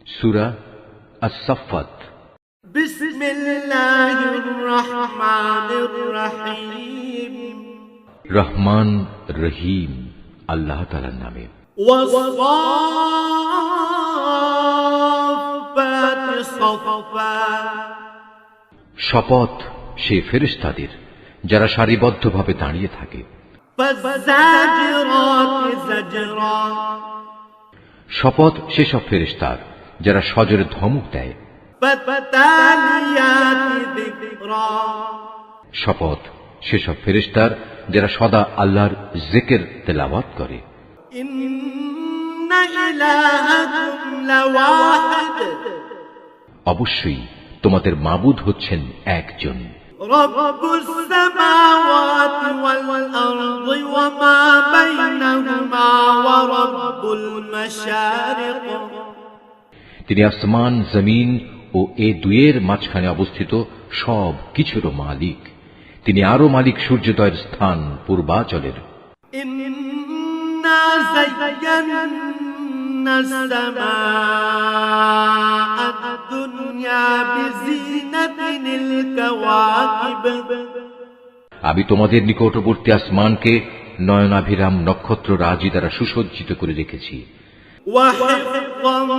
সূরা আস-সাফফাত। বিসমিল্লাহির রহমানির রহিম। রহমান রহিম আল্লাহ তাআলার নামে। ওয়াস-সাফফাতি সাফফা। শপথ সে ফেরেশতাদের যারা সারিবদ্ধভাবে দাঁড়িয়ে থাকে। ফাজ্জাজিরাতি জাজরা। শপথ সেসব ফেরেশতার যারা সজোরে ধমক দেয়। ফাতালিয়াতি যিকরা। শপথ সেসব ফেরেশতার যারা সদা আল্লাহর জিকির তেলাওয়াত করে। ইন্না ইলাহাকুম লাওয়াহিদ। অবশ্যই তোমাদের মাবুদ হচ্ছেন একজন। রব্বুস সামাওয়াতি ওয়াল আরদি ওয়া মা বাইনাহুমা ওয়া রব্বুল মাশারিক। তিনি আসমান জমিন ও এ দুয়ের মাঝখানে অবস্থিত সব কিছুর মালিক। তিনি আরো মালিক সূর্যোদয়ের স্থান পূর্বাচলের। ইন্না যায়্যানা সামাআদ দুনিয়া বিজিনাতিল কাওয়াকিব। আমি তোমাদের নিকটবর্তী আসমানকে নয়নাভিরাম নক্ষত্র রাজি দ্বারা সুসজ্জিত করে রেখেছি। ওয়া হিফযাম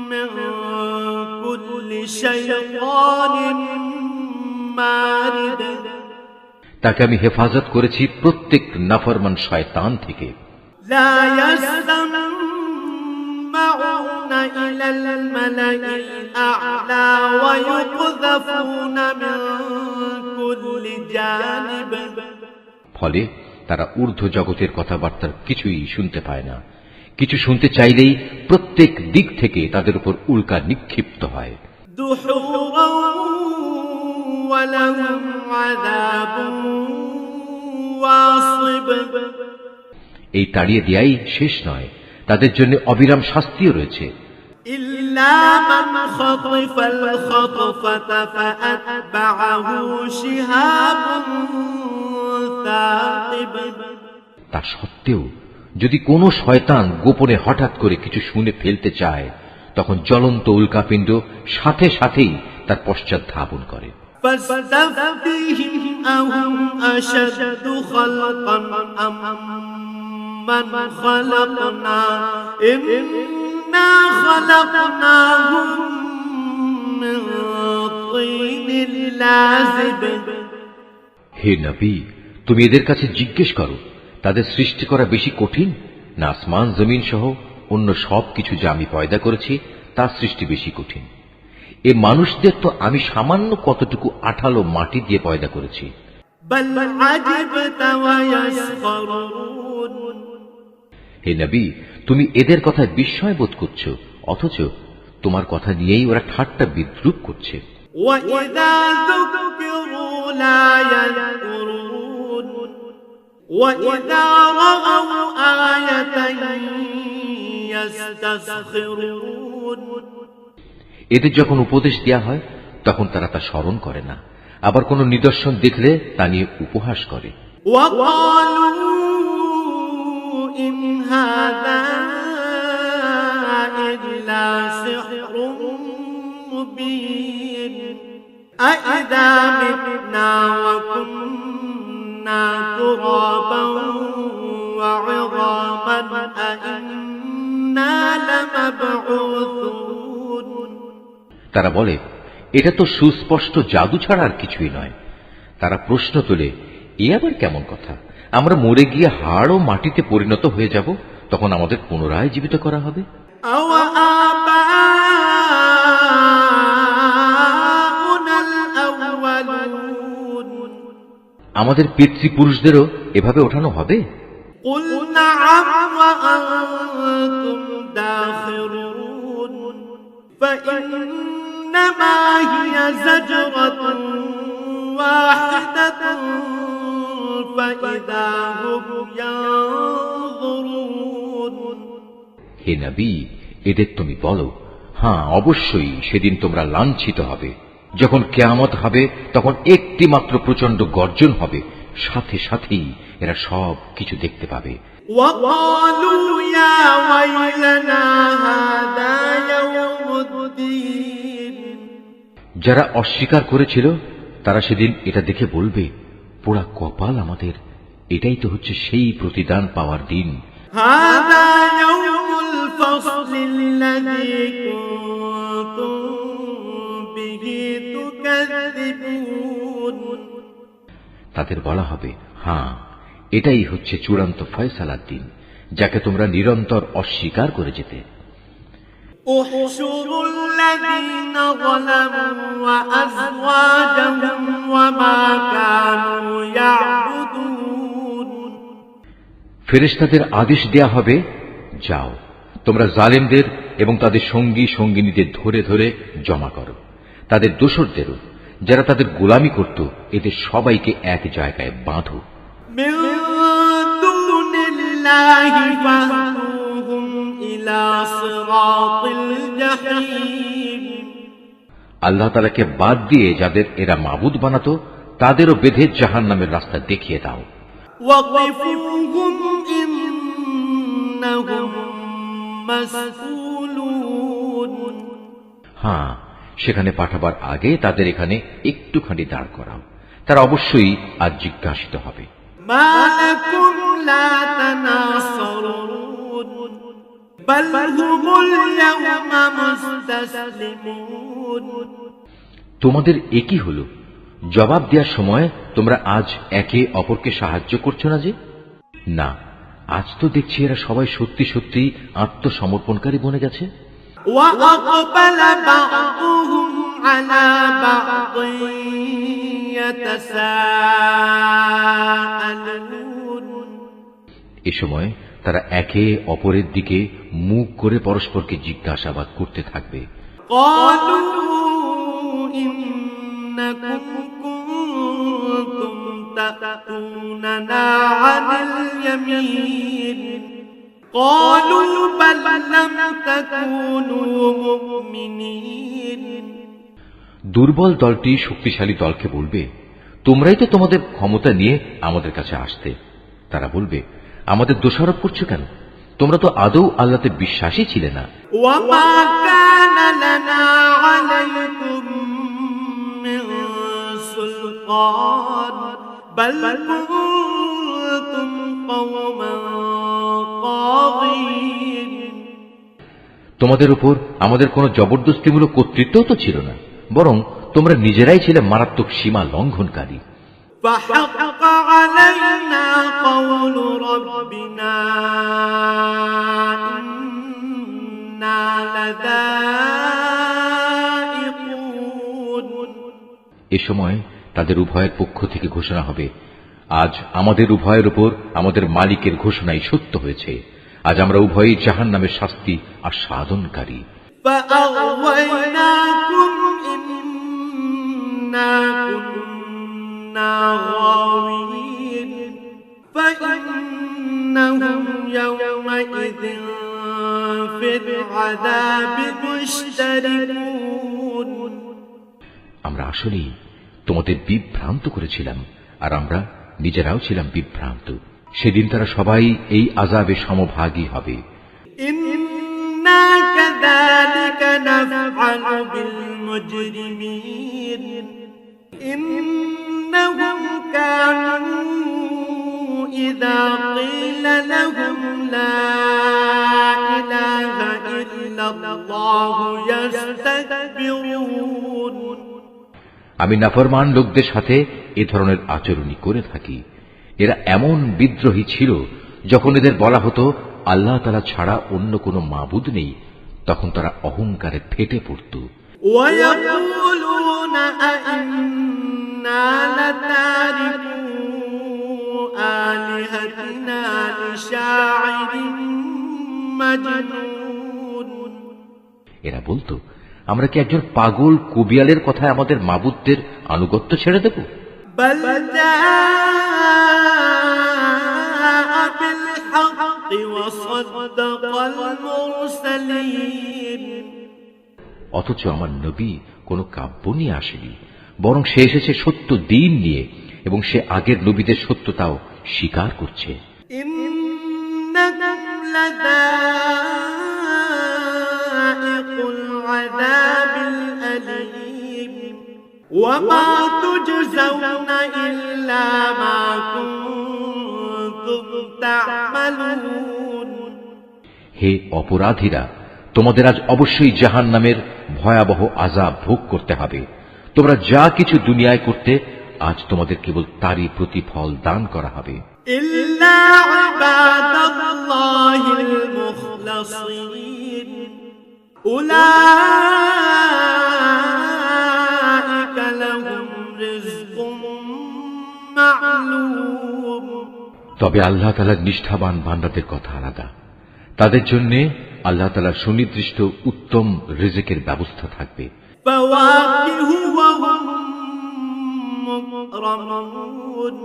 মিন কুল্লি শাইতানিন মারিদ। তাকে আমি হেফাজত করেছি প্রত্যেক নাফরমান শয়তান থেকে। লা ইয়াসমাউনা ইলাল মালাইল আ'লা ওয়া ইউকযাফুনা মিন কুল্লি জানিব। ফলে তারা ঊর্ধ্ব জগতের কথাবার্তার কিছুই শুনতে পায় না। কিছু শুনতে চাইলেই প্রত্যেক দিক থেকে তাদের উপর উল্কা নিক্ষিপ্ত হয়। দুহুরাও ওয়া লাহুম আযাবুন ওয়াসিব। এই তাড়িয়ে দেয়াই শেষ নয়, তাদের জন্য অবিরাম শাস্তিও রয়েছে। ইল্লা মান খাতাফাল খাতফাতা ফাআতবা'হু শিহাবুন সাকিব। তা সত্ত্বেও যদি কোনো শয়তান গোপনে হঠাৎ করে কিছু শুনে ফেলতে চায়, তখন জ্বলন্ত উল্কাপিণ্ড সাথে সাথেই তার পশ্চাৎ ধাবন করে। ফাস্তাফতিহিম আহুম আশাদ্দু খালকান আম্মান খালাকনা ইন্না খালাকনাহুম মিন তিনিল লাযিব। হে নবী, তুমি এদের কাছে জিজ্ঞেস করো, তাদের সৃষ্টি করা বেশি কঠিন না আসমান জমিন সহ অন্য সব কিছু যা আমি পয়দা করেছি তার সৃষ্টি বেশি কঠিন? এ মানুষদের তো আমি সামান্য কতটুকু আঠালো মাটি দিয়ে পয়দা করেছি। বাল আজিবতা ওয়া ইয়াসখরুন। হে নবী, তুমি এদের কথায় বিস্ময় বোধ করছো, অথচ তোমার কথা নিয়েই ওরা ঠাট্টা বিদ্রূপ করছে। ওয়া ইযা যুকিরু লা ইয়াযকুরুন ওয়া ইযা রাআউ আয়াতান ইয়াস্তাসখিরুন। এদের যখন উপদেশ দেয়া হয় তখন তারা তা স্মরণ করে না, আবার কোন নিদর্শন দেখলে তা নিয়ে উপহাস করে। ওয়া ক্বালু ইন হাযা ইল্লা সিহরুন মুবিন। আইযা মিতনা ওয়া কুন্না তুরাবান ওয়া ইযামান আইন্না লামাবউসুন। তারা বলে, এটা তো সুস্পষ্ট জাদু ছাড়া আর কিছুই নয়। তারা প্রশ্ন তোলে, এ আবার কেমন কথা? আমরা মরে গিয়ে হাড় ও মাটিতে পরিণত হয়ে যাব, তখন আমাদের পুনরায় জীবিত করা হবে? আমাদের পিতৃপুরুষদেরও এভাবে ওঠানো হবে? قل نعم وأنتم داخرون فإنما هي زجرة واحدة فإذا هم ينظرون। হে নবী, এদের তুমি বলো, হ্যাঁ অবশ্যই সেদিন তোমরা লাঞ্ছিত হবে। যখন কিয়ামত হবে তখন একটি মাত্র প্রচন্ড গর্জন হবে, সাথে সাথেই এরা সব কিছু দেখতে পাবে। وقالوا يا ويلنا هذا যারা অস্বীকার করেছিল তারা সেদিন এটা দেখে বলবে, পোড়া কপাল আমাদের, এটাই তো হচ্ছে সেই প্রতিদান পাওয়ার দিন। هذا يوم الفصل الذي كنتم به تكذبون। তাদের বলা হবে, হ্যাঁ, এটাই হচ্ছে চূড়ান্ত ফয়সালার দিন, যাকে তোমরা নিরন্তর অস্বীকার করে যেতে। احشروا الذين ظلموا وأزواجهم وما كانوا يعبدون। ফেরেশতাদের আদেশ দেয়া হবে, যাও তোমরা জালেমদের এবং তাদের সঙ্গী সঙ্গিনীদের ধরে ধরে জমা করো, তাদের দোসরদেরও, যারা তাদের গোলামি করত, এদের সবাইকে এক জায়গায় বাঁধো। من دون الله فاهدوهم إلى صراط الجحيم। আল্লাহ তাআলাকে বাদ দিয়ে যাদের এরা মাবুদ বানাতো, তাদেরও বেঁধে জাহান্নামের রাস্তা দেখিয়ে দাও। وقفوهم إنهم مسؤولون। হ্যাঁ, সেখানে পাঠাবার আগে তাদের এখানে একটুখানি দাঁড় করাও, তারা অবশ্যই আজ জিজ্ঞাসিত হবে। ما لكم لا تناصرون بل هم اليوم مستسلمون। তোমাদের একই হলো, জবাব দেওয়ার সময় তোমরা আজ একে অপরকে সাহায্য করছো না যে? না, আজ তো দেখছি এরা সবাই সত্যি সত্যি আত্মসমর্পণকারী বনে গেছে। وأقبل بعضهم على بعض يتساءلون। এ সময় তারা একে অপরের দিকে মুখ করে পরস্পরকে জিজ্ঞাসাবাদ করতে থাকবে। قالوا إنكم كنتم تأتوننا عن اليمين قالوا بل لم تكونوا مؤمنين। দুর্বল দলটি শক্তিশালী দলকে বলবে, তোমরাই তো তোমাদের ক্ষমতা নিয়ে আমাদের কাছে আসতে। তারা বলবে, আমাদের দোষারোপ করছো কেন? তোমরা তো আদৌ আল্লাহতে বিশ্বাসী ছিলে না। وما كان لنا عليكم من سلطان بل كنتم قوما طاغين। তোমাদের উপর আমাদের কোনো জবরদস্তিমূলক কর্তৃত্ব তো ছিল না, বরং তোমরা নিজেরাই ছিলে মারাত্মক সীমা লঙ্ঘনকারী। فحق علينا قول ربنا إنا لذائقون। এ সময় তাদের উভয়ের পক্ষ থেকে ঘোষণা হবে, আজ আমাদের উভয়ের উপর আমাদের মালিকের ঘোষণাই সত্য হয়েছে, আজ আমরা উভয়ই জাহান্নামের শাস্তি আস্বাদনকারী। فأغويناكم إنا كنا غاوين فإنهم يومئذ في العذاب مشتركون। আমরা আসলেই তোমাদের বিভ্রান্ত করেছিলাম, আর আমরা নিজেরাও ছিলাম বিভ্রান্ত। সেদিন তারা সবাই এই আযাবে সমভাগী হবে। إنا كذلك نفعل بالمجرمين إنهم كانوا إذا قيل لهم لا إله إلا الله يستكبرون। আমি নাফরমান লোকদের সাথে এ ধরনের আচরণই করে থাকি। এরা এমন বিদ্রোহী ছিল, যখন এদের বলা হতো আল্লাহ তাআলা ছাড়া অন্য কোনো মাবুদ নেই, তখন তারা অহংকারে ফেটে পড়ত। ويقولون أئنا لتاركو آلهتنا لشاعر مجنون। এরা বলতো, আমরা কি একজন পাগল কবিয়ালের কথায় আমাদের মাবুদদের আনুগত্য ছেড়ে দেব? بل جاء بالحق وصدق المرسلين। অথচ আমার নবী কোনো কাব্য নিয়ে আসেনি, বরং সে এসেছে সত্য দিন নিয়ে, এবং সে আগের নবীদের সত্যতাও স্বীকার করছে। إنكم لذائق العذاب الأليم وما تجزون إلا ما كنتم تعملون হে অপরাধীরা, তোমাদের আজ অবশ্যই জাহান্নামের ভয়াবহ আযাব ভোগ করতে হবে। তোমরা যা কিছু দুনিয়ায় করতে, আজ তোমাদের কেবল তারই প্রতিফল দান করা হবে। إلا عباد الله المخلصين أولئك لهم رزق معلوم তবে আল্লাহ তাআলার নিষ্ঠাবান বান্দাদের কথা আলাদা। তাদের জন্য আল্লাহ তাআলার সুনির্দিষ্ট উত্তম রিজিকের ব্যবস্থা থাকবে। فواكه وهم مكرمون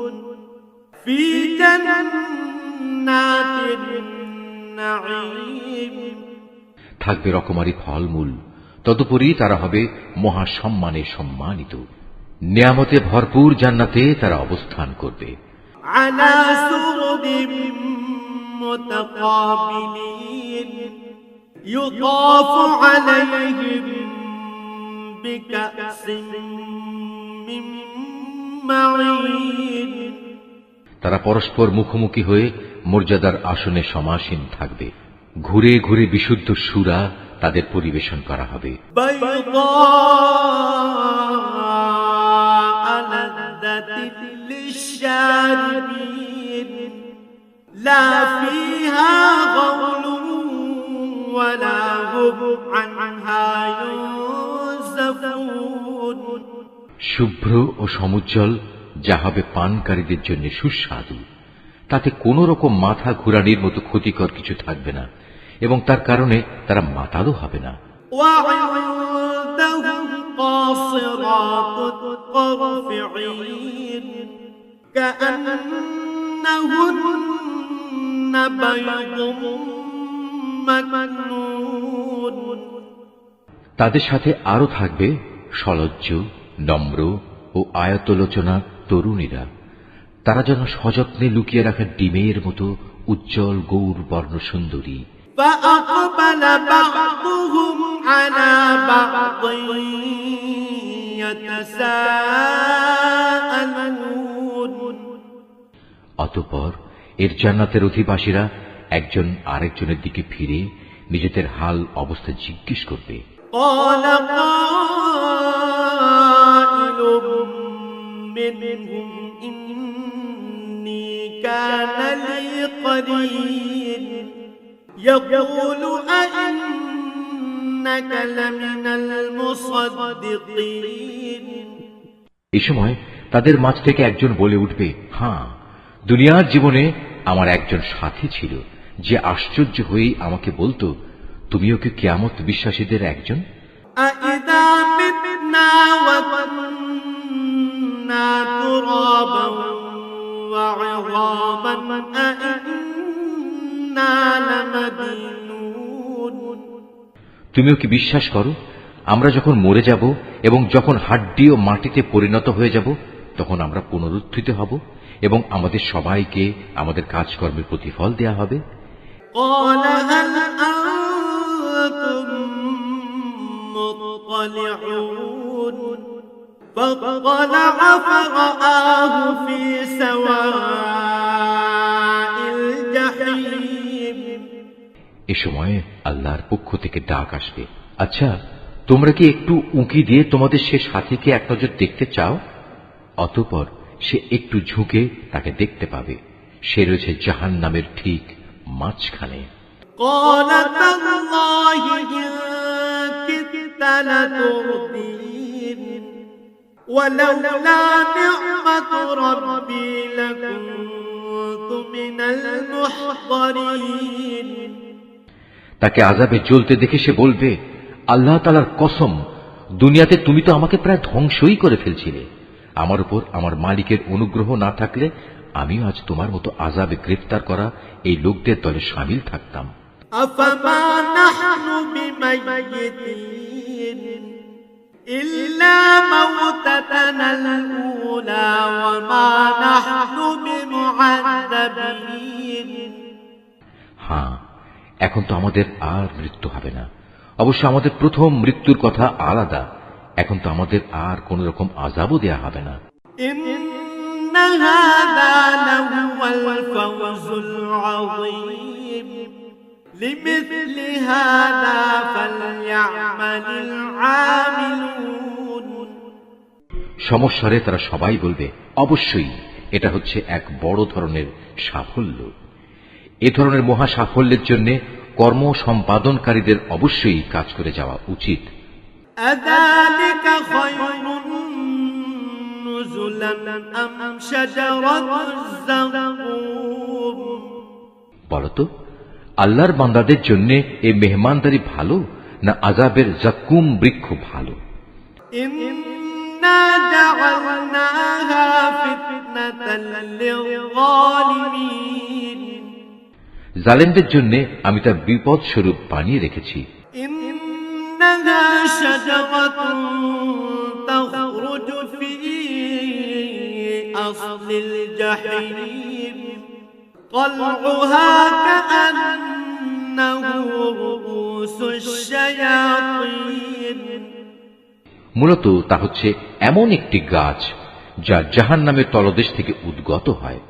في جنات النعيم থাকবে রকমারি ফলমূল, তদুপরি তারা হবে মহা সম্মানে সম্মানিত। নিয়ামতে ভরপুর জান্নাতে তারা অবস্থান করবে। على سرر متقابلين يطاف عليهم بكأس من معين তারা পরস্পর মুখোমুখি হয়ে মর্যাদার আসনে সমাসীন থাকবে। ঘুরে ঘুরে বিশুদ্ধ সুরা তাদের পরিবেশন করা হবে। بيضاء لذة للشاربين لا فيها غول ولا هم عنها ينزفون শুভ্র ও সমুজ্জ্বল, যা হবে পানকারীদের জন্য সুস্বাদু। তাতে কোন রকম মাথা ঘুরানির মতো ক্ষতিকর কিছু থাকবে না, এবং তার কারণে তারা মাতালও হবে না। وعندهم قاصرات الطرف عين كأنهن بيض مكنون তাদের সাথে আরো থাকবে সলজ্জ, নম্র ও আয়তলোচনা তরুণীরা। তারা যেন সযত্নে লুকিয়ে রাখা ডিমের মতো উজ্জ্বল গৌর বর্ণ সুন্দরী। فأقبل بعضهم على بعض يتساءلون অতঃপর এর জান্নাতের অধিবাসীরা একজন আরেকজনের দিকে ফিরে নিজেদের হাল অবস্থা জিজ্ঞেস করবে। قال قائل منهم إني كان لي قرين يقول أئنك لمن المصدقين এই সময় তাদের মাঝ থেকে একজন বলে উঠবে, হ্যাঁ, দুনিয়ার জীবনে আমার একজন সাথী ছিল, যে আশ্চর্য হয়েই আমাকে বলতো, তুমিও কি কিয়ামত বিশ্বাসীদের একজন? أإذا متنا وكنا ترابا وعظاما أإنا لمدينون তুমিও কি বিশ্বাস করো, আমরা যখন মরে যাব এবং যখন হাড্ডি ও মাটিতে পরিণত হয়ে যাব, তখন আমরা পুনরুত্থিত হব এবং আমাদের সবাইকে আমাদের কাজকর্মের প্রতিফল দেয়া হবে? قال هل أنتم مطلعون فاطلع فرآه في سواء الجحيم এ সময় আল্লাহর পক্ষ থেকে ডাক আসবে, আচ্ছা, তোমরা কি একটু উঁকি দিয়ে তোমাদের সে সাথীকে এক নজর দেখতে চাও? অতঃপর সে একটু ঝুঁকে তাকে দেখতে পাবে। সে রয়েছে জাহান্নামের ঠিক মাঝখানে। قال تالله إن كدت لتردين ولولا نعمة ربي لكنت من المحضرين তাকে আযাবে জ্বলতে দেখে সে বলবে, আল্লাহ তাআলার কসম, দুনিয়াতে তুমি তো আমাকে প্রায় ধ্বংসই করে ফেলছিলে। আমার উপর আমার মালিকের অনুগ্রহ না থাকলে আমিও আজ তোমার মতো আযাবে গ্রেফতার করা এই লোকদের দলে শামিল থাকতাম। أفما نحن بميتين إلا موتتنا الأولى وما نحن بمعذبين হ্যাঁ, এখন তো আমাদের আর মৃত্যু হবে না। অবশ্য আমাদের প্রথম মৃত্যুর কথা আলাদা, এখন তো আমাদের আর কোন রকম আযাবও দেয়া হবে না। إن هذا لهو الفوز العظيم لمثل هذا فليعمل العاملون সমস্যারে তারা সবাই বলবে, অবশ্যই এটা হচ্ছে এক বড় ধরনের সাফল্য। এ ধরনের মহা সাফল্যের জন্য কর্ম সম্পাদনকারীদের অবশ্যই কাজ করে যাওয়া উচিত। أذلك خير نزلا أم شجرة الزقوم বলতো, আল্লাহর বান্দাদের জন্য এই মেহমানদারি ভালো না আযাবের জাক্কুম বৃক্ষ ভালো? إنا جعلناها فتنة للظالمين জালেমদের জন্য আমি তার বিপদ স্বরূপ বানিয়ে রেখেছি। إنها شجرة تخرج في أصل الجحيم طلعها كأنه رؤوس الشياطين মূলত তা হচ্ছে এমন একটি গাছ যা জাহান্নামের তলদেশ থেকে উদ্গত হয়।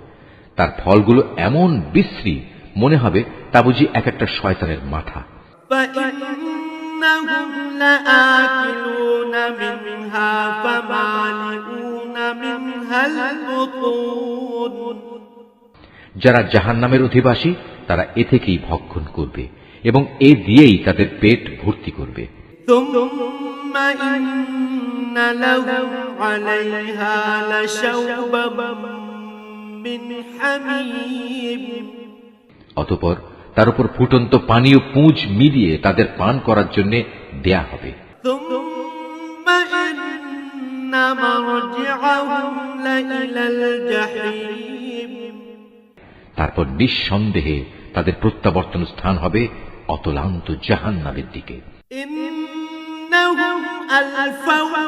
তার ফলগুলো এমন বিশ্রী, মনে হবে তা বুঝি এক একটা শয়তানের মাথা। فإنهم لآكلون منها فمالئون منها البطون যারা জাহান্নামের অধিবাসী তারা এ থেকেই ভক্ষণ করবে এবং এ দিয়েই তাদের পেট ভর্তি করবে। ثم إن لهم عليها لشوبا من حميم অতঃপর তার উপর ফুটন্ত পানি ও পুঁজ মিলিয়ে তাদের পান করার জন্য দেয়া হবে। ثم إن مرجعهم لإلى الجحيم তারপর নিঃসন্দেহে তাদের প্রত্যাবর্তন স্থান হবে অতলান্ত জাহান্নামের দিকে। إنهم ألفوا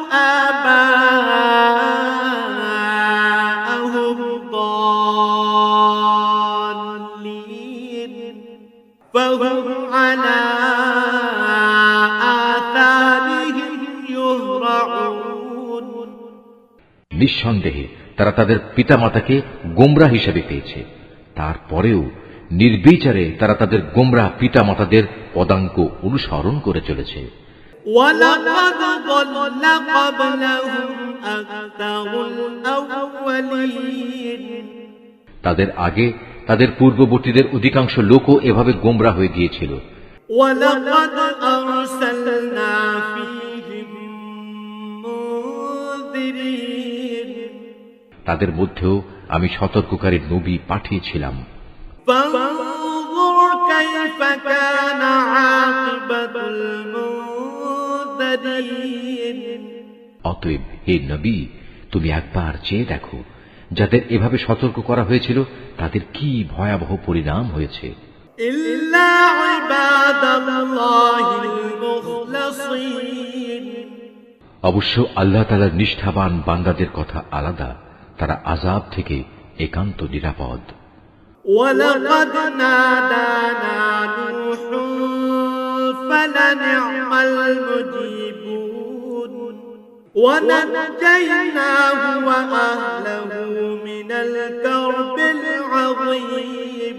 آباءهم ضالين فهم على آثارهم يهرعون নিঃসন্দেহে তারা তাদের পিতামাতাকে গোমরাহ হিসেবে পেয়েছে, তারপরেও নির্বিচারে তারা তাদের গোমরাহ পিতামাতাদের পদাঙ্ক অনুসরণ করে চলেছে। ولقد ضل قبلهم أكثر الأولين তাদের আগে তাদের পূর্ববর্তীদের অধিকাংশ লোকও এভাবে গোমরাহ হয়ে গিয়েছিল। ولقد أرسلنا فيهم منذرين তাদের মধ্যেও আমি সতর্ককারী নবী পাঠিয়েছিলাম। فانظر كيف كان عاقبة المنذرين অতএব হে নবী, তুমি একবার চেয়ে দেখো যাদের এভাবে সতর্ক করা হয়েছিল তাদের কি ভয়াবহ পরিণাম হয়েছে। إلا عباد الله المخلصين অবশ্য আল্লাহ তাআলার নিষ্ঠাবান বান্দাদের কথা আলাদা, তারা আযাব থেকে একান্ত নিরাপদ। ولقد نادانا نوح فلنعم المجيبون ونجيناه وأهله من الكرب العظيم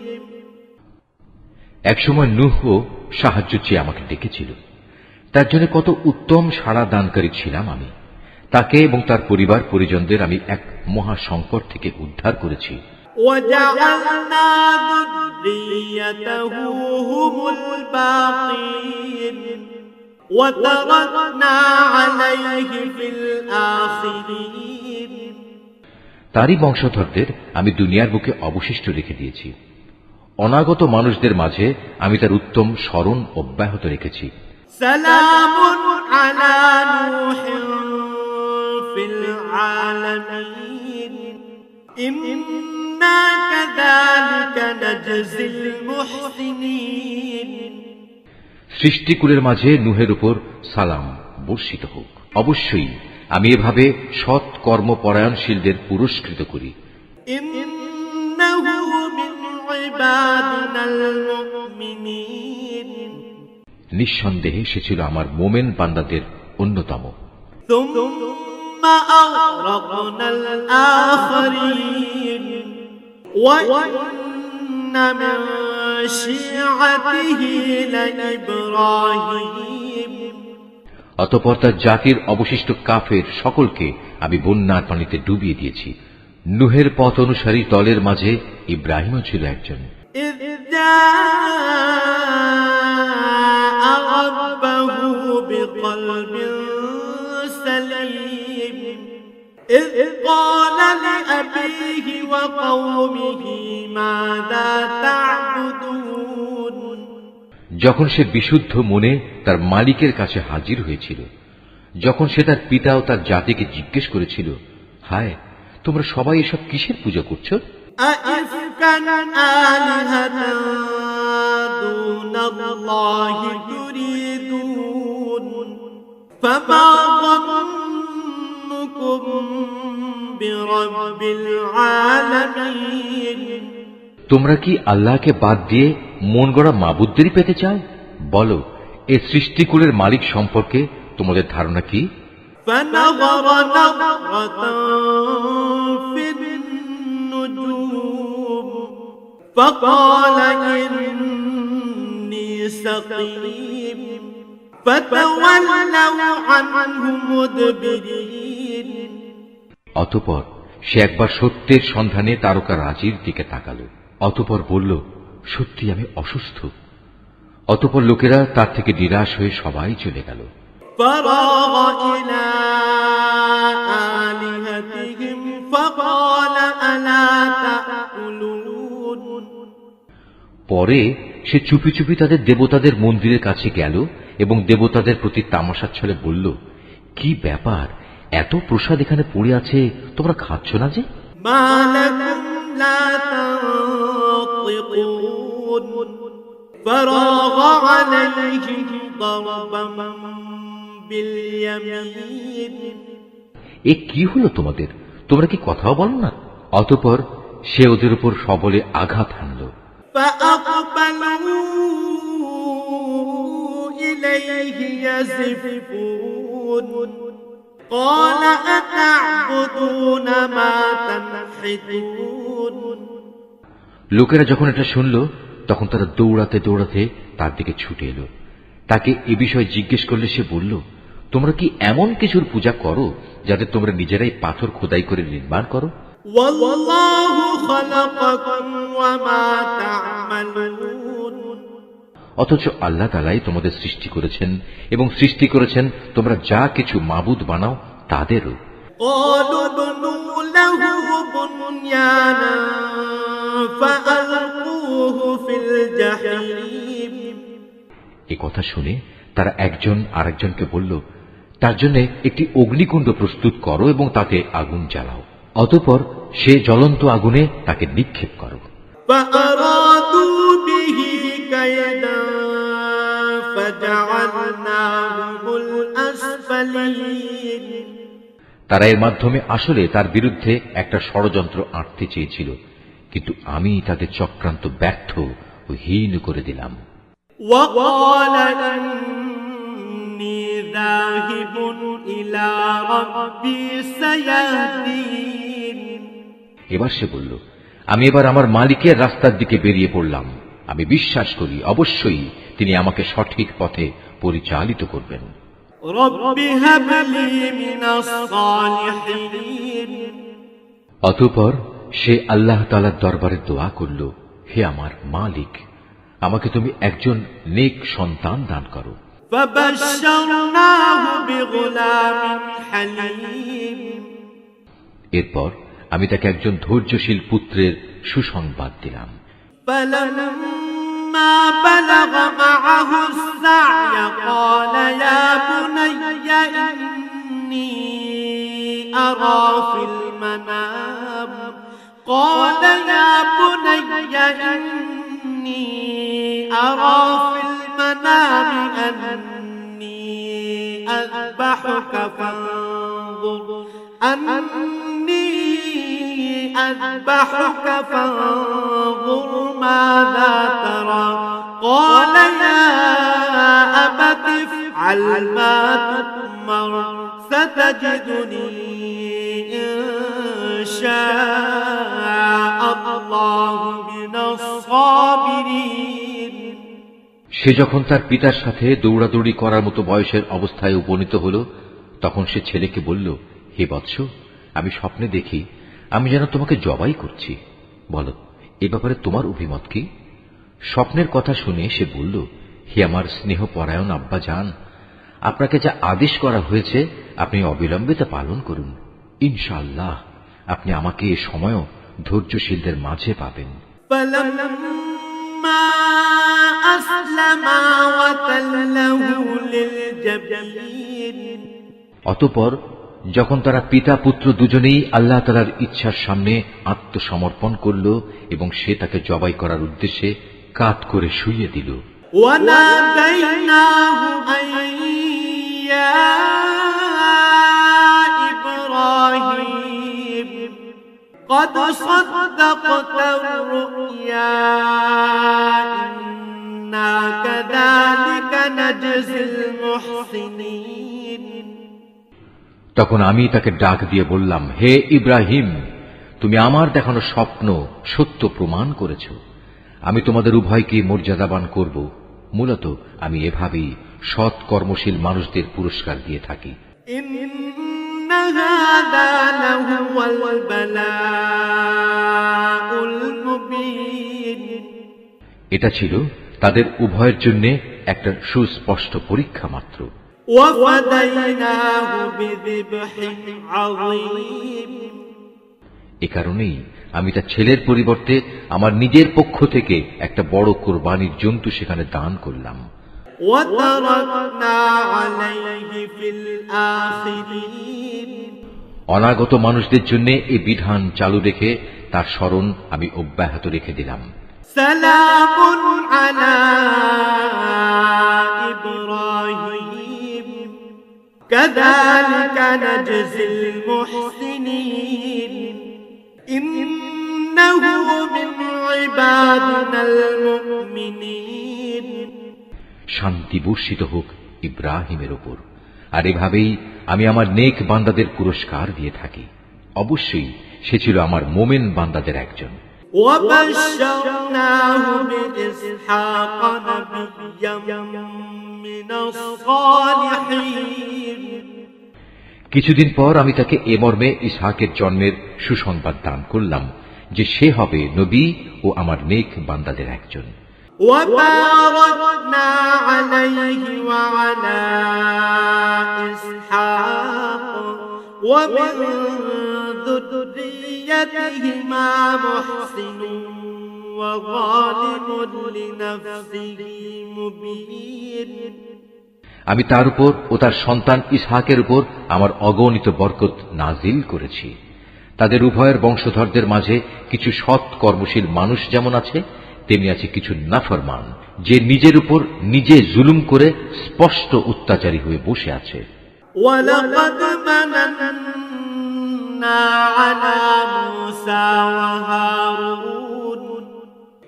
একসময় নূহও সাহায্য চেয়ে আমাকে ডেকেছিল, তার জন্য কত উত্তম সাড়া দানকারী ছিলাম আমি। তাকে এবং তার পরিবার পরিজনদের আমি এক মহা সংকট থেকে উদ্ধার করেছি। وجعلنا ذريته هم الباقين وتركنا عليه في الآخرين তারই বংশধরদের আমি দুনিয়ার বুকে অবশিষ্ট রেখে দিয়েছি। অনাগত মানুষদের মাঝে আমি তার উত্তম স্মরণ অব্যাহত রেখেছি। سلام على نوح في العالمين إنا كذلك نجزي المحسنين সৃষ্টিকুলের মাঝে নূহের উপর সালাম বর্ষিত হোক। অবশ্যই আমি এভাবে সৎ কর্মপরায়ণশীলদের পুরস্কৃত করি। إنه من عبادنا المؤمنين নিঃসন্দেহে সে ছিল আমার মোমেন বান্দাদের অন্যতম। ثم أغرقنا الآخرين وإن من شيعته لإبراهيم অতঃপর তার জাতির অবশিষ্ট কাফের সকলকে আমি বন্যার পানিতে ডুবিয়ে দিয়েছি। নূহের পথ অনুসারী দলের মাঝে ইব্রাহিমও ছিল একজন। إذ جاء ربه بقلب سليم إذ قال لأبيه وقومه ماذا تعبدون যখন সে বিশুদ্ধ মনে তার মালিকের কাছে হাজির হয়েছিল, যখন সে তার পিতা ও তার জাতিকে জিজ্ঞেস করেছিল, হায়, তোমরা সবাই এসব কিসের পূজা করছো? أئفكا آلهة دون الله تريدون فما ظنكم برب العالمين তোমরা কি আল্লাহকে বাদ দিয়ে মন গড়া মাবুদদেরই পেতে চাও? বলো, এ সৃষ্টিকুলের মালিক সম্পর্কে তোমাদের ধারণা কি? فنظر نظرة في النجوم فقال إني سقيم فتولوا عنه مدبرين অতঃপর সে একবার সত্যের সন্ধানে তারকা রাজির দিকে তাকালো, অতঃপর বলল, সত্যি আমি অসুস্থ। অতঃপর লোকেরা তার থেকে নিরাশ হয়ে সবাই চলে গেল। فراغ إلى آلهتهم فقال ألا تأكلون পরে সে চুপি চুপি তাদের দেবতাদের মন্দিরের কাছে গেল এবং দেবতাদের প্রতি তামাশার ছলে বলল, কি ব্যাপার, এত প্রসাদ এখানে পড়ে আছে, তোমরা খাচ্ছ না যে? ما لكم لا تنطقون فراغ عليهم ضربا باليمين এ কি হলো তোমাদের, তোমরা কি কথাও বলো না? অতঃপর সে ওদের উপর সবলে আঘাত হানল। فأقبلوا إليه يزفون قال أتعبدون ما تنحتون লোকেরা যখন এটা শুনল, তখন তারা দৌড়াতে দৌড়াতে তার দিকে ছুটে এলো। তাকে এ বিষয়ে জিজ্ঞেস করলে সে বলল, তোমরা কি এমন কিছুর পূজা করো যাতে তোমরা নিজেরাই পাথর খোদাই করে নির্মাণ করো? والله خلقكم وما تعملون অথচ আল্লাহ তাআলাই তোমাদের সৃষ্টি করেছেন এবং সৃষ্টি করেছেন তোমরা যা কিছু মাবুদ বানাও তাদেরও। قالوا ابنوا له بنيانا فألقوه في الجحيم এ কথা শুনে তারা একজন আরেকজনকে বলল, তার জন্য একটি অগ্নিকুণ্ড প্রস্তুত করো এবং তাতে আগুন জ্বালাও, অতঃপর সে জ্বলন্ত আগুনে তাকে নিক্ষেপ করো। فأرادوا به كيدا فجعلناهم الأسفلين তারা এর মাধ্যমে আসলে তার বিরুদ্ধে একটা ষড়যন্ত্র আঁটতে চেয়েছিল, কিন্তু আমি তাদের চক্রান্ত ব্যর্থ ও হীন করে দিলাম। وقال إني ذاهب إلى ربي سيهدين এবার সে বলল, আমি এবার আমার মালিকের রাস্তার দিকে বেরিয়ে পড়লাম। আমি বিশ্বাস করি অবশ্যই তিনি আমাকে সঠিক পথে পরিচালিত করবেন। رب هب لي من الصالحين অতঃপর সে আল্লাহ তাআলার দরবারে দোয়া করল, হে আমার মালিক, আমাকে তুমি একজন নেক সন্তান দান করো। فبشرناه بغلام حليم এরপর আমি তাকে একজন ধৈর্যশীল পুত্রের সুসংবাদ দিলাম। فلما بلغ معه السعي قال يا بني إني أرى في المنام قال يا بني إني أرى في المنام أني أذبحك فانظر ماذا ترى قال يا أبت افعل ما تؤمر ستجدني إن شاء الله من الصابرين সে যখন তার পিতার সাথে দৌড়াদৌড়ি করার মতো বয়সের অবস্থায় উপনীত হল, তখন সে ছেলেকে বলল, হে বৎস, আমি স্বপ্নে দেখি আমি যেন তোমাকে জবাই করছি। বলো, এ ব্যাপারে তোমার অভিমত কি? স্বপ্নের কথা শুনে সে বলল, হে আমার স্নেহপরায়ণ আব্বা জান, আপনাকে যা আদেশ করা হয়েছে আপনি অবিলম্বে তা পালন করুন। ইনশাআল্লাহ আপনি আমাকে এ সময়ও ধৈর্যশীলদের মাঝে পাবেন। অতঃপর যখন তারা পিতা পুত্র দুজনেই আল্লাহ তাআলার ইচ্ছার সামনে আত্মসমর্পণ করল এবং সে তাকে জবাই করার উদ্দেশ্যে কাত করে শুইয়ে দিল। قد صدقت الرؤيا إنا كذلك نجزي المحسنين তখন আমি তাকে ডাক দিয়ে বললাম, হে ইব্রাহিম, তুমি আমার দেখানো স্বপ্ন সত্য প্রমাণ করেছ। আমি তোমাদের উভয়কে মর্যাদাবান করব। মূলত আমি এভাবেই সৎ কর্মশীল মানুষদের পুরস্কার দিয়ে থাকি। এটা ছিল তাদের উভয়ের জন্য একটা সুস্পষ্ট পরীক্ষা মাত্র। এ কারণেই আমি তার ছেলের পরিবর্তে আমার নিজের পক্ষ থেকে একটা বড় কোরবানির জন্তু সেখানে দান করলাম। অনাগত মানুষদের জন্য এই বিধান চালু রেখে তার স্মরণ আমি অব্যাহত রেখে দিলাম। সালামুন আলা ইব্রাহিম কাযালিকা নাজজিল মুহসিনিন ইন্নাহু মিন ইবাদিনাল মুমিনিন। শান্তি বর্ষিত হোক ইব্রাহিমের উপর, আর এভাবেই আমি আমার নেক বান্দাদের পুরস্কার দিয়ে থাকি। অবশ্যই সে ছিল আমার মোমেন বান্দাদের একজন। কিছুদিন পর আমি তাকে এ মর্মে ইসহাকের জন্মের সুসংবাদ দান করলাম যে সে হবে নবী ও আমার নেক বান্দাদের একজন। وباركنا عليه وعلى إسحاق ومن ذريتهما محسن وظالم لنفسه مبين। আমি তার উপর ও তার সন্তান ইসহাকের উপর আমার অগণিত বরকত নাজিল করেছি। তাদের উভয়ের বংশধরদের মাঝে কিছু সৎ কর্মশীল মানুষ যেমন আছে, তেমনি আছে কিছু নাফরমান যে নিজের উপর নিজে জুলুম করে স্পষ্ট অত্যাচারী হয়ে বসে আছে। ওয়ালাকাদ মানান্না আলা মূসা ওয়া হারুন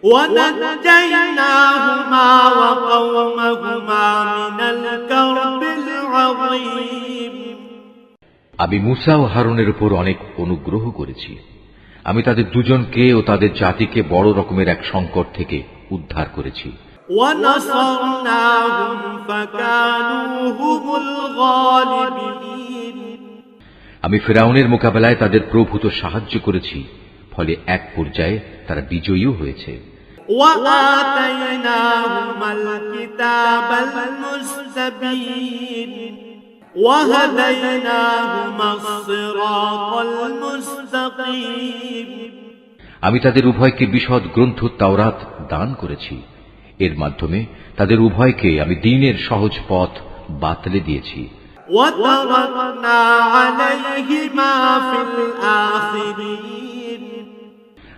ওয়া নাজ্জায়নাহুমা ওয়া কওমাহুমা মিনাল কারবিল আযীম। আমি মূসা ও হারুনের উপর অনেক অনুগ্রহ করেছি। আমি তাদের দুজনকে ও তাদের জাতিকে বড় রকমের এক সংকট থেকে উদ্ধার করেছি। আমি ফিরআউনের মোকাবেলায় তাদের প্রভূত সাহায্য করেছি, ফলে এক পর্যায়ে তারা বিজয়ীও হয়েছে। আমি তাদের উভয়কে বিশদ গ্রন্থ তাওরাত দান করেছি। এর মাধ্যমে তাদের উভয়কে আমি দ্বীনের সহজ পথ বাতলে দিয়েছি।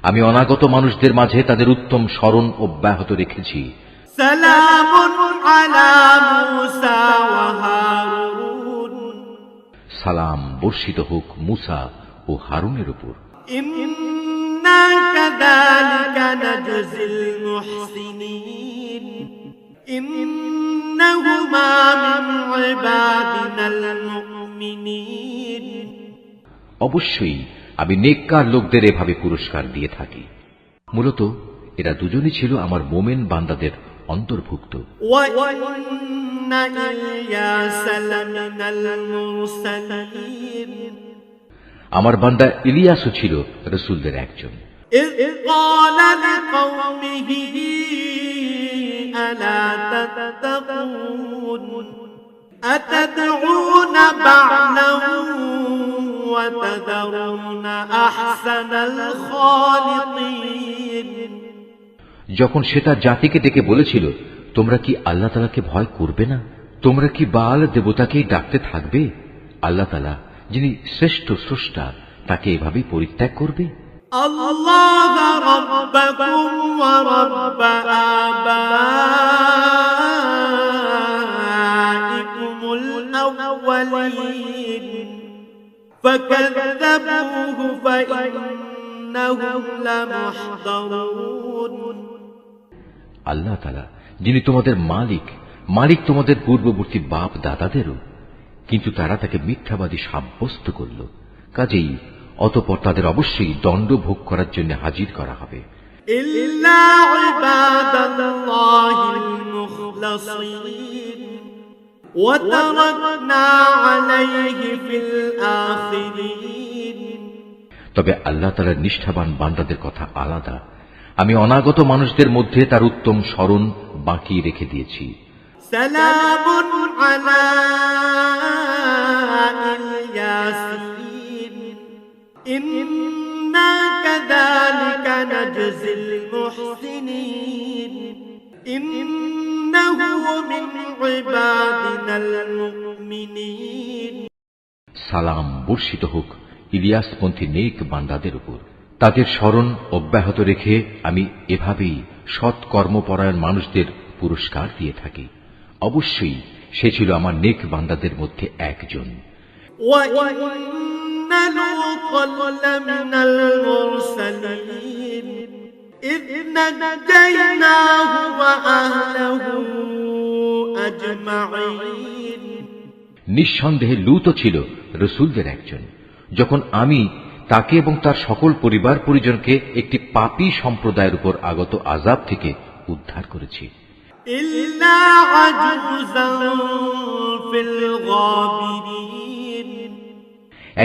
আমি অনাগত মানুষদের মাঝে তাদের উত্তম স্মরণ অব্যাহত রেখেছি। সালামুন আলা মূসা ওয়া হারুন। সালাম বর্ষিত হোক মূসা ও হারুনের উপর। ইন্না কাযালিকা নাজজিল মুহসিনিন إنهما من عبادنا المؤمنين অবশ্যই আমি নেককার লোকদের এভাবে পুরস্কার দিয়ে থাকি। মূলত এরা দুজনই ছিল আমার মোমেন বান্দাদের অন্তর্ভুক্ত। وإن إلياس لمن المرسلين আমার বান্দা ইলিয়াসও ছিল রাসূলদের একজন। إذ قال لقومه ألا تتقون أتدعون بعلا وتذرون أحسن الخالقين যখন সে তার জাতিকে ডেকে বলেছিল, তোমরা কি আল্লাহ তাআলাকে ভয় করবে না? তোমরা কি বাল দেবতাকেই ডাকতে থাকবে? আল্লাহ তাআলা যিনি শ্রেষ্ঠ স্রষ্টা, তাকে এভাবেই পরিত্যাগ করবে? الله ربكم ورب آبائكم الأولين فكذبوه فإنهم لمحضرون আল্লাহ তাআলা যিনি তোমাদের মালিক তোমাদের পূর্ববর্তী বাপ দাদাদেরও, কিন্তু তারা তাকে মিথ্যাবাদী সাব্যস্ত করল। কাজেই অতঃপর তাদের অবশ্যই দণ্ড ভোগ করার জন্য হাজির করা হবে। إلا عباد الله المخلصين وتركنا عليه في الآخرين তবে আল্লাহ তাআলার নিষ্ঠাবান বান্দাদের কথা আলাদা। আমি অনাগত মানুষদের মধ্যে তার উত্তম স্মরণ বাকি রেখে দিয়েছি। سلام على الياسين إنا كذلك نجزي المحسنين إنه من عبادنا المؤمنين সালাম বর্ষিত হোক ইলিয়াসপন্থী নেক বান্দাদের উপর। তাদের স্মরণ অব্যাহত রেখে আমি এভাবেই সৎ কর্মপরায়ণ মানুষদের পুরস্কার দিয়ে থাকি। অবশ্যই সে ছিল আমার নেক বান্দাদের মধ্যে একজন। وَإِنَّ لُوطًا لَّمِنَ الْمُرْسَلِينَ إِذْ نَجَّيْنَاهُ وَأَهْلَهُ أَجْمَعِينَ নিঃসন্দেহে লূত ছিল রাসূলদের একজন, যখন আমি তাকে এবং তার সকল পরিবার পরিজনকে একটি পাপী সম্প্রদায়ের উপর আগত আযাব থেকে উদ্ধার করেছি। إِلَّا عَجُوزًا فِي الْغَابِرِينَ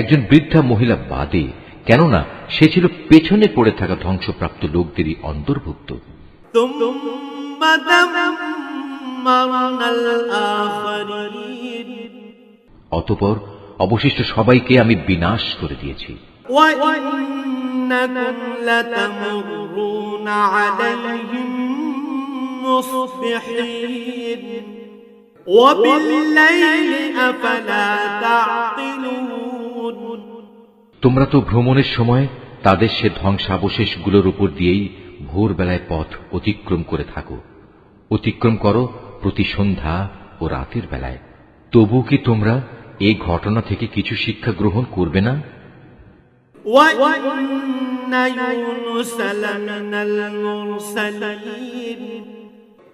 একজন বৃদ্ধা মহিলা বাদে, কেননা সে ছিল পেছনে পড়ে থাকা ধ্বংসপ্রাপ্ত লোকদেরই অন্তর্ভুক্ত। ثُمَّ دَمَّرْنَا الْآخَرِينَ অতঃপর অবশিষ্ট সবাইকে আমি বিনাশ করে দিয়েছি। وَإِنَّكُمْ لَتَمُرُّونَ عَلَيْهِمْ مُصْبِحِينَ وَبِاللَّيْلِ أَفَلَا تَعْقِلُونَ তোমরা তো ভ্রমণের সময় তাদের সে ধ্বংসাবশেষগুলোর উপর দিয়েই ভোরবেলায় পথ অতিক্রম করে থাকো। অতিক্রম করো প্রতি সন্ধ্যা ও রাতের বেলায়। তবু কি তোমরা এই ঘটনা থেকে কিছু শিক্ষা গ্রহণ করবে না? وَإِنَّ يُونُسَ لَمِنَ الْمُرْسَلِينَ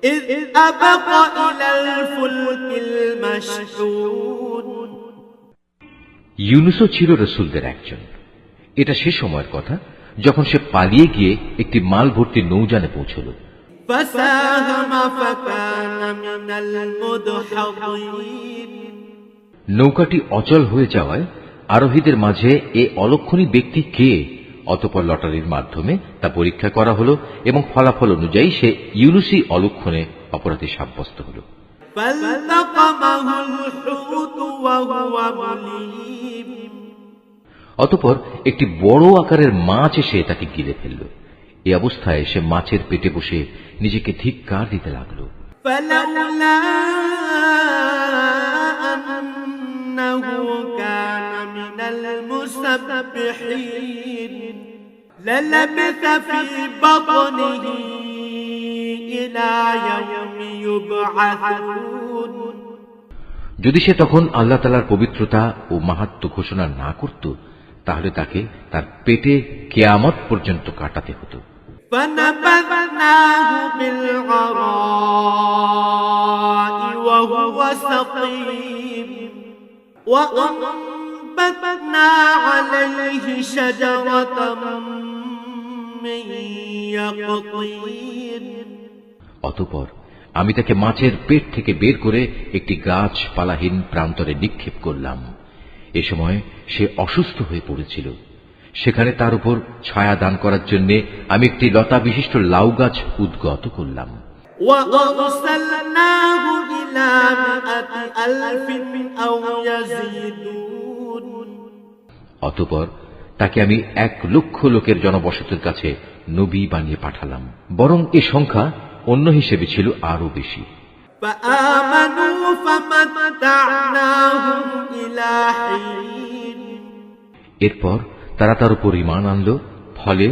إِذْ أَبَقَ إِلَى الْفُلْكِ الْمَشْحُونِ ইউনুসও ছিল রাসূলদের একজন। এটা সে সময়ের কথা যখন সে পালিয়ে গিয়ে একটি মাল ভর্তি নৌযানে পৌঁছল। فَسَاهَمَ فَكَانَ مِنَ الْمُدْحَضِينَ নৌকাটি অচল হয়ে যাওয়ায় আরোহীদের মাঝে এ অলক্ষণী ব্যক্তি কে? অতঃপর লটারির মাধ্যমে তা পরীক্ষা করা হলো এবং ফলাফল অনুযায়ী সে ইউনুসই অলক্ষণে অপরাধী সাব্যস্ত হল। فَالْتَقَمَهُ الْحُوتُ وَهُوَ مُلِيمٌ অতঃপর একটি বড় আকারের মাছ এসে তাকে গিলে ফেলল। এই অবস্থায় সে মাছের পেটে বসে নিজেকে ধিক্কার দিতে লাগল। فَلَوْلَا أَنَّهُ كَانَ مِنَ الْمُسَبِّحِينَ لَلَبِثَ فِي بَطْنِهِ إِلَى يَوْمِ يُبْعَثُونَ যদি সে তখন আল্লাহ তাআলার পবিত্রতা ও মাহাত্ম্য ঘোষণা না করত, তাহলে তাকে তার পেটে কিয়ামত পর্যন্ত কাটাতে হতো। فنبذناه بالعراء وهو سقيم وأنبتنا عليه شجرة من يقطين অতঃপর আমি তাকে মাছের পেট থেকে বের করে একটি গাছপালাহীন প্রান্তরে নিক্ষেপ করলাম। এ সময় সে অসুস্থ হয়ে পড়েছিল। সেখানে তার উপর ছায়া দান করার জন্য আমি একটি লতা বিশিষ্ট লাউ গাছ উদ্গত করলাম। وأرسلناه إلى 100,000 أو يزيدون অতঃপর তাকে আমি 1,00,000 লোকের জনবসতির কাছে নবী বানিয়ে পাঠালাম, বরং এ সংখ্যা অন্য হিসেবে ছিল আরো বেশি। فآمنوا فمتعناهم إلى حين এরপর তারা তার উপর ঈমান আনল, ফলে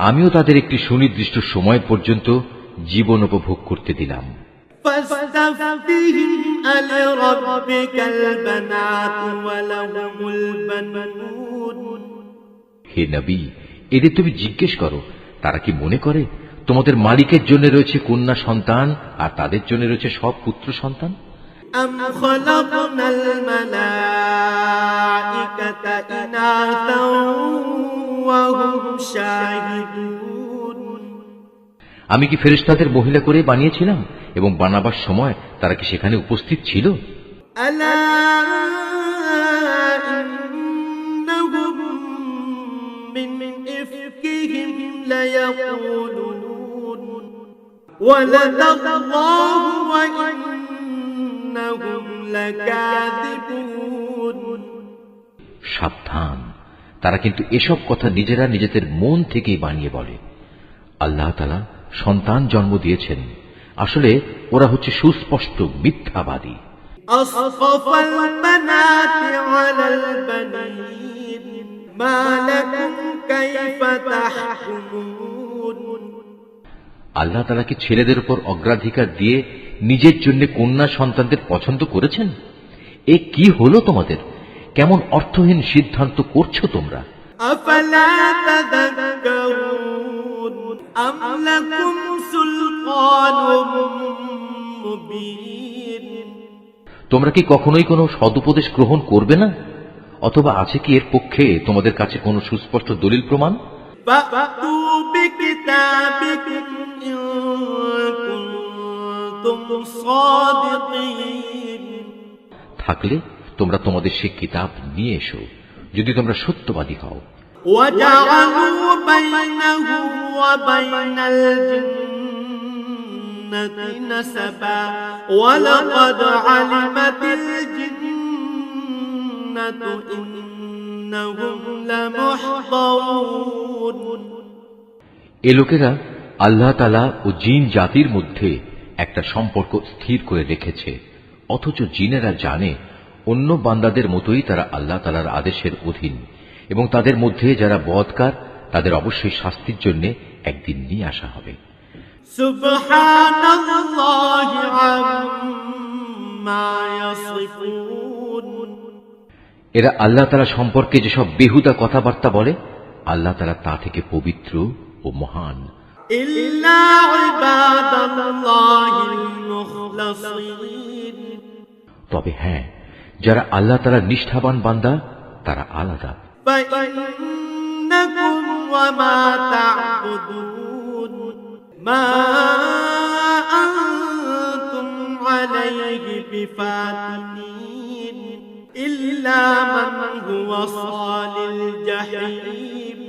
আমিও তাদের একটি সুনির্দিষ্ট সময় পর্যন্ত জীবন উপভোগ করতে দিলাম। فاستفتهم ألربك البنات ولهم البنون হে নবী, এদের তুমি জিজ্ঞেস করো, তারা কি মনে করে তোমাদের মালিকের জন্য রয়েছে কন্যা সন্তান আর তাদের জন্য রয়েছে সব পুত্র সন্তান? أم خلقنا الملائكة إناثا وهم شاهدون আমি কি ফেরেশতাদের মহিলা করে বানিয়েছিলাম এবং বানাবার সময় তারা কি সেখানে উপস্থিত ছিল? ألا إنهم من إفكهم ليقولون ولد الله وإنهم لكاذبون সাবধান, তারা কিন্তু এসব কথা নিজেরা নিজেদের মন থেকেই বানিয়ে বলে। আল্লাহ তাআলা সন্তান জন্ম দিয়েছেন, আসলে ওরা হচ্ছে সুস্পষ্ট মিথ্যাবাদী। أصطفى البنات على البنين ما لكم كيف تحكمون আল্লাহ তাআলা কি ছেলেদের উপর অগ্রাধিকার দিয়ে নিজের জন্য কন্যা সন্তানদের পছন্দ করেছেন? এ কি হলো তোমাদের? কেমন অর্থহীন সিদ্ধান্ত করছো তোমরা? أفلا تذكرون أم لكم سلطان مبين তোমরা কি কখনোই কোনো সদুপদেশ গ্রহণ করবে না? অথবা আছে কি এর পক্ষে তোমাদের কাছে কোনো সুস্পষ্ট দলিল প্রমাণ? فأتوا بكتابكم إن كنتم صادقين থাকলে তোমরা তোমাদের সে কিতাব নিয়ে এসো, যদি তোমরা সত্যবাদী হও। وجعلوا بينه وبين الجنة نسبا ولقد علمت الجنة إنهم لمحضرون এ লোকেরা আল্লাহ তাআলা ও জিন জাতির মধ্যে একটা সম্পর্ক স্থির করে রেখেছে, অথচ জিনেরা জানে অন্য বান্দাদের মতোই তারা আল্লাহ তাআলার আদেশের অধীন, এবং তাদের মধ্যে যারা বদকার তাদের অবশ্যই শাস্তির জন্য একদিন নিয়ে আসা হবে। সুবহানাল্লাহি আম্মা ইয়াসিফুন এরা আল্লাহ তাআলা সম্পর্কে যেসব বেহুদা কথাবার্তা বলে, আল্লাহ তাআলা তা থেকে পবিত্র ও মহান। ইল্লা ইবাদাল্লাহিল মুখলাসিন তবে হ্যাঁ, যারা আল্লাহ তাআলার নিষ্ঠাবান বান্দা তারা আলাদা। فإنكم وما تعبدون ما أنتم عليه بفاتنين إلا من هو صال الجحيم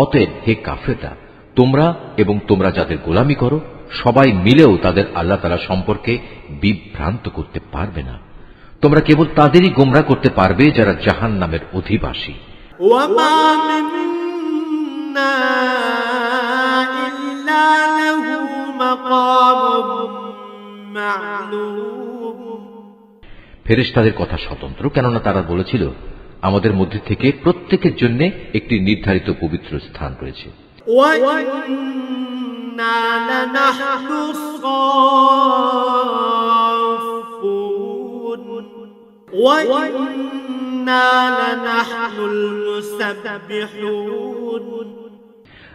অতএব হে কাফেররা, তোমরা এবং তোমরা যাদের গোলামি করো সবাই মিলেও তাদের আল্লাহ তাআলা সম্পর্কে বিভ্রান্ত করতে পারবে না। তোমরা কেবল তাদেরই গোমরাহ করতে পারবে যারা জাহান্নামের অধিবাসী। وما منا إلا له مقام معلوم ফেরেশতাদের কথা স্বতন্ত্র, কেননা তারা বলেছিল আমাদের মধ্যে থেকে প্রত্যেকের জন্য একটি নির্ধারিত পবিত্র স্থান রয়েছে। وإنا لنحن الصافون وإنا لنحن المسبحون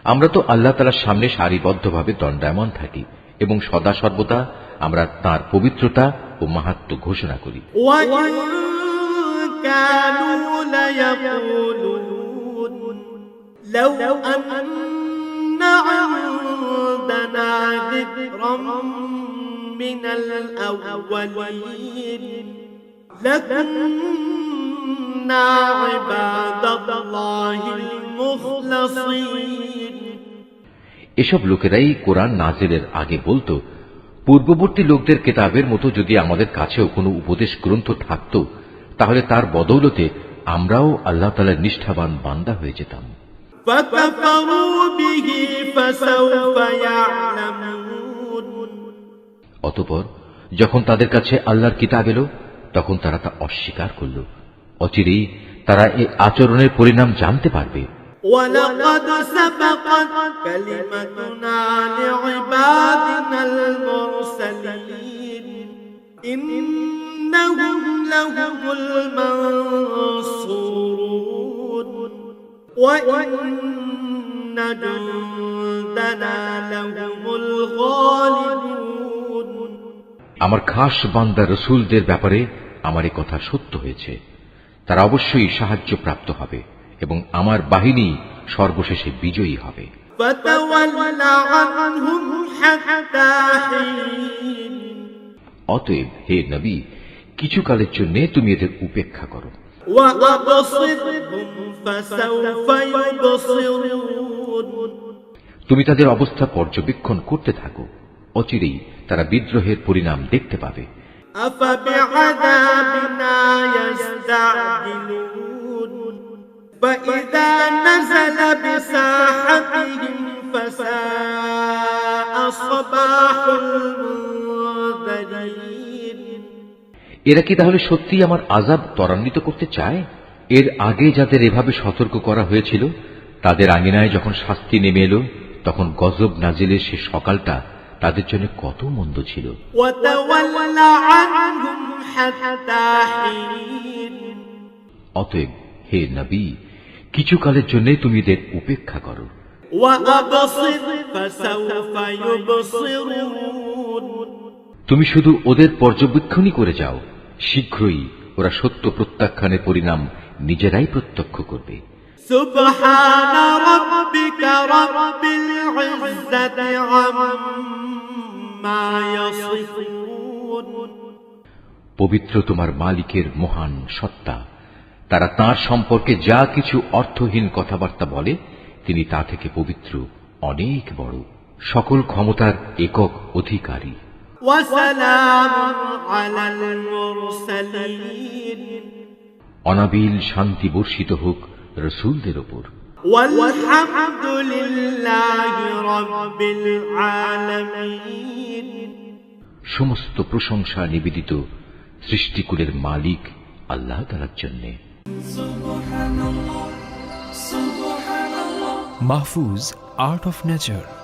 আমরা তো আল্লাহ তাআলার সামনে সারিবদ্ধভাবে দণ্ডায়মান থাকি এবং সদা সর্বদা আমরা তাঁর পবিত্রতা ও মাহাত্ম্য ঘোষণা করি। وإن كانوا ليقولون لو أن عندنا ذكرا من الأولين لكنا عباد الله المخلصين। এসব লোকেরাই কোরআন নাজিলের আগে বলতো, পূর্ববর্তী লোকদের কিতাবের মতো যদি আমাদের কাছেও কোনো উপদেশ গ্রন্থ থাকত, তাহলে তার বদৌলতে আমরাও আল্লাহ তাআলার নিষ্ঠাবান বান্দা হয়ে যেতাম। فكفروا به فسوف يعلمون। অতঃপর যখন তাদের কাছে আল্লাহর কিতাব এলো, তখন তারা তা অস্বীকার করল। অচিরেই তারা এই আচরণের পরিণাম জানতে পারবে। ولقد سبقت كلمتنا لعبادنا المرسلين إنهم لهم المنصورون وإن جندنا لهم الغالبون। আমার খাস বান্দা রসুলদের ব্যাপারে আমার এ কথা সত্য হয়েছে, তারা অবশ্যই সাহায্য প্রাপ্ত হবে এবং আমার বাহিনী সর্বশেষে বিজয়ী হবে। فتول عنهم حتى حين। অতএব হে নবী, কিছু কালের জন্য তুমি এদের উপেক্ষা করো। وأبصرهم فسوف يبصرون। তুমি তাদের অবস্থা পর্যবেক্ষণ করতে থাকো, অচিরেই তারা বিদ্রোহের পরিণাম দেখতে পাবে। أفبعذابنا يستعجلون فإذا نزل بساحتهم فساء صباح المنذرين। এরা কি তাহলে সত্যি আমার আযাব ত্বরান্বিত করতে চায়? এর আগে যাদের এভাবে সতর্ক করা হয়েছিল, তাদের আঙিনায় যখন শাস্তি নেমে এলো, তখন গজব নাজিলের সে সকালটা তাদের জন্য কত মন্দ ছিল। وتول عنهم حتى حين। অতএব হে নবী, কিছু কালের জন্য তুমি এদের উপেক্ষা করো। وأبصر فسوف يبصرون। তুমি শুধু ওদের পর্যবেক্ষণই করে যাও, শীঘ্রই ওরা সত্য প্রত্যাখ্যানের পরিণাম নিজেরাই প্রত্যক্ষ করবে। سبحان ربك رب العزة عما يصفون। পবিত্র তোমার মালিকের মহান সত্তা, তারা তাঁর সম্পর্কে যা কিছু অর্থহীন কথাবার্তা বলে, তিনি তা থেকে পবিত্র, অনেক বড়, সকল ক্ষমতার একক অধিকারী। وسلام على المرسلين। অনাবিল শান্তি বর্ষিত হোক রসুলদের ওপর। والحمد لله رب العالمين। সমস্ত প্রশংসা নিবেদিত সৃষ্টিকুলের মালিক আল্লাহ তাআলার জন্য। Mahfuz, Art of Nature।